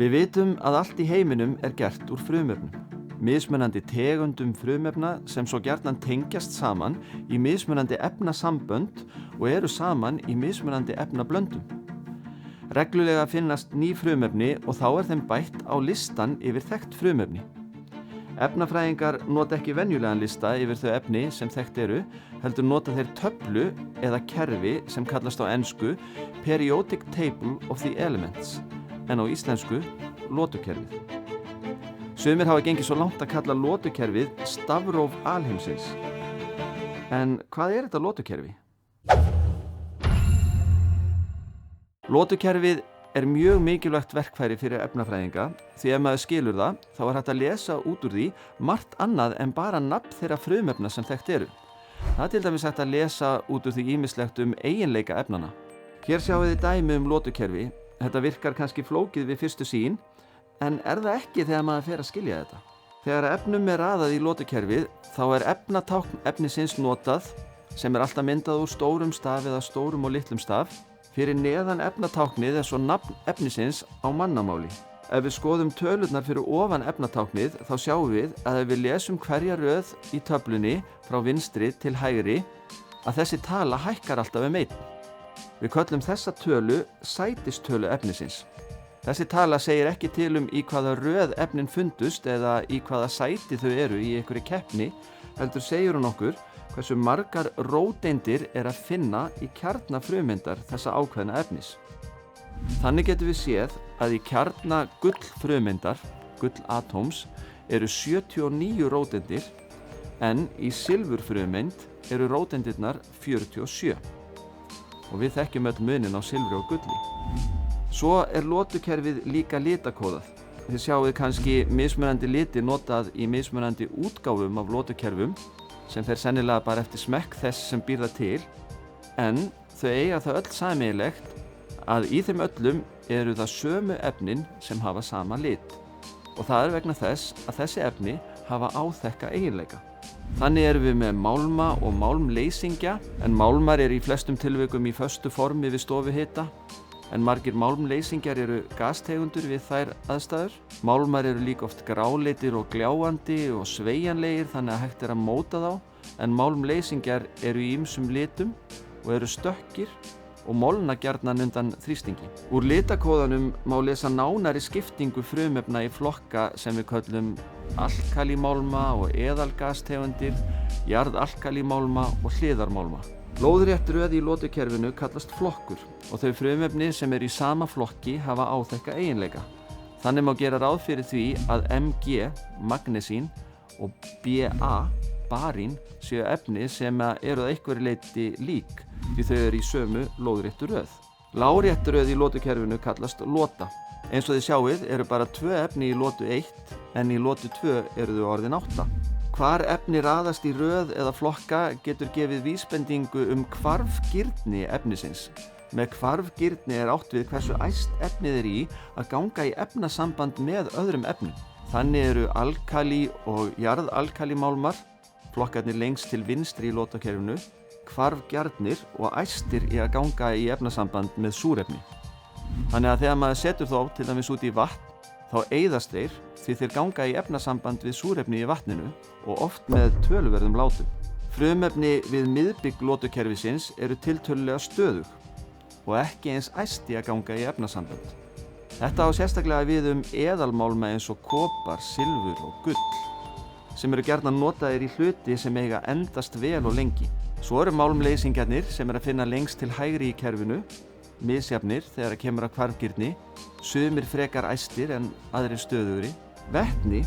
Við vitum að allt í heiminum er gert úr frumefnum. Mismunandi tegundum frumefna sem svo gjarnan tengjast saman í mismunandi efnasambönd og eru saman í mismunandi efnablöndum. Reglulega finnast ný frumefni og þá er þeim bætt á listan yfir þekkt frumefni. Efnafræðingar nota ekki venjulegan lista yfir þau efni sem þekkt eru, heldur nota þeir töflu eða kerfi sem kallast á ensku Periodic Table of the Elements, en á íslensku lotukerfið. Sumir hafa gengið svo langt að kalla lotukerfið stafróf alheimsins. En hvað er þetta lotukerfi? Lotukerfið er mjög mikilvægt verkfæri fyrir efnafræðinga því ef maður skilur það, þá er hægt að lesa út úr því margt annað en bara nafn þeirra frumefna sem þekkt eru. Það er til dæmis hægt að lesa út úr því ýmislegt eiginleika efnanna. Hér sjáum við dæmi lotukerfi. Þetta virkar kannski flókið við fyrstu sýn, en er það ekki þegar maður fer að skilja þetta. Þegar efnum er raðað í lotukerfið, þá er efnatákn efnisins notað, sem er alltaf myndað úr stórum staf eða stórum og litlum staf. Fyrir neðan efnatáknið er svo nafn efnisins á mannamáli. Ef við skoðum tölurnar fyrir ofan efnatáknið, þá sjáum við að ef við lesum hverja röð í töflunni frá vinstri til hægri, að þessi tala hækkar alltaf einn. Við köllum þessa tölu sætistölu efnisins. Þessi tala segir ekki til í hvaða röð efnin fundust eða í hvaða sæti þau eru í einhverri keppni, heldur segir hún okkur hversu margar róteindir er að finna í kjarna frumeindar þessa ákveðna efnis. Þannig getum við séð að í kjarna gullfrumeindar, gullatóms, eru 79 róteindir, en í silfurfrumeind eru róteindirnar 47. Og við þekkjum öll munin á silfri og gulli. Svo er lotukerfið líka litakóðað. Þið sjáuð kannski mismunandi liti notað í mismunandi útgáfum af lotukerfum sem fer sennilega bara eftir smekk þess sem býr það til, en þau eiga það öll sameiginlegt að í þeim öllum eru það sömu efnin sem hafa sama lit. Og það er vegna þess að þessi efni hafa áþekka eiginleika. Þannig erum við með málma og málmleysingja, en málmar eru í flestum tilvikum í föstu formi við stofuhita, en margir málmleysingjar eru gastegundur við þær aðstæður. Málmar eru líka oft gráleitir og gljáandi og sveigjanlegir þannig að hægt er að móta þá, en málmleysingjar eru í ýmsum litum og eru stökkir og molna gjarnan undan þrýstingi. Úr litakóðanum má lesa nánari skiptingu frumefna í flokka sem við köllum alkalímálma og eðalgastegundir, jarðalkalímálma og hliðarmálma. Lóðrétt röð í lotukerfinu kallast flokkur og þau frumefni sem eru í sama flokki hafa áþekka eiginleika. Þannig má gera ráð fyrir því að Mg, magnesín, og Ba, barín, séu efni sem eru að einhverju leyti lík því þau eru í sömu lóðréttu röð. Lárétt röð í lotukerfinu kallast lota. Eins og þið sjáið eru bara 2 efni í lotu 1 en í lotu 2 eru þau orðin 8. Hvar efni raðast í röð eða flokka getur gefið vísbendingu hvarfgirni efnisins. Með hvarfgirni er átt við hversu æst efnið er í að ganga í efnasamband með öðrum efnum. Þannig eru alkalí og jarðalkalímálmar, flokkarnir lengst til vinstri í lotukerfinu, hvarfgjarnir og æstir í að ganga í efnasamband með súrefni. Þannig að þegar maður setur þá til dæmis út í vatn, þá eyðast þeir því þeir ganga í efnasamband við súrefni í vatninu og oft með töluverðum látum. Frumefni við miðbygg lotukerfisins eru tiltölulega stöðug og ekki eins æst í að ganga í efnasamband. Þetta á sérstaklega við eðalmálma eins og kopar, silfur og gull, sem eru gjarnan notaðir í hluti sem eiga endast vel og lengi. Svo eru málmleysingjarnir sem að finna lengst til hægri í kerfinu, misjafnir þegar kemur að hvarfgirni, sumir frekar æstir en aðrir stöðugri. Vetni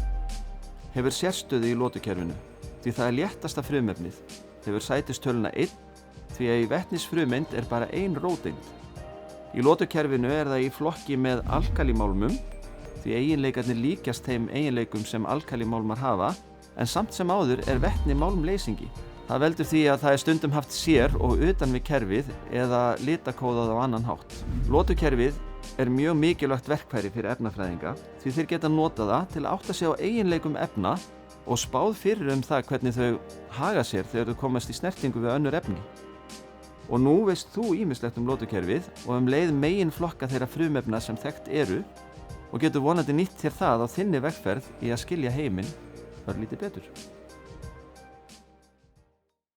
hefur sérstöðu í lotukerfinu því það er léttasta frumefnið, hefur sætistöluna 1 því að í vetnisfrumeind er bara ein róteind. Í lotukerfinu er það í flokki með alkalímálmum því eiginleikarnir líkjast þeim eiginleikum sem alkalímálmar hafa, en samt sem áður er vetni málmleysingi. Það veldur því að það er stundum haft sér og utan við kerfið eða litakóðað á annan hátt. Lotukerfið er mjög mikilvægt verkfæri fyrir efnafræðinga því þeir geta notað það til að átta sig á eiginleikum efna og spáð fyrir það hvernig þau haga sér þegar þau komast í snertingu við önnur efni. Og nú veist þú ýmislegt lotukerfið og leið meginflokka þeirra frumefna sem þekkt eru, og getur vonandi nýtt þér það á þinni vegferð í að skilja heiminn örlítið betur.